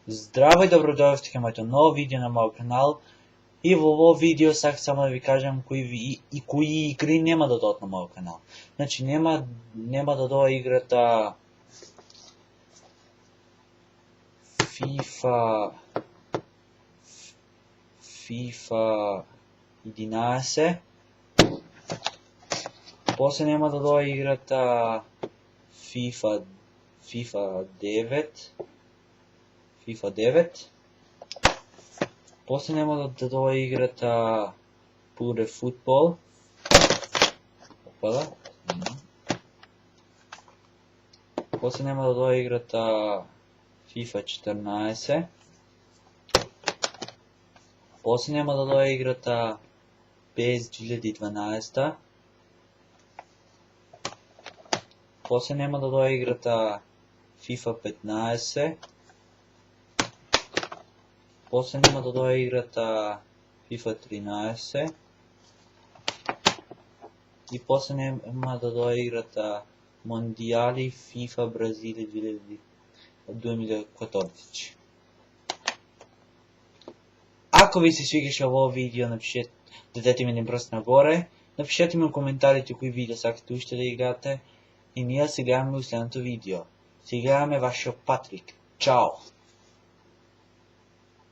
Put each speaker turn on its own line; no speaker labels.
Здраво и добродошли към моето ново видео на моят канал. И в ovo видео сега само да ви кажем кои игри няма да дойдат на моят канал. Значи няма да дойде играта FIFA 11. После няма да дойде играта FIFA 9. После няма да дойде играта Pure Football. После няма да дойде играта FIFA 14. После няма да дойде играта PES 2012. После няма да дойде играта FIFA 15. После няма да дойде играта FIFA 13. И после няма да дойде играта Mondiali FIFA Бразилия 2014. Ако ви се свигаше ovo видео, напишете, дадете ми един пръст нагоре, напишете ми в коментарите кои видео сакате още да играте и ние се гледаме в следното видео. Се гледаме вашия Патрик. Чао!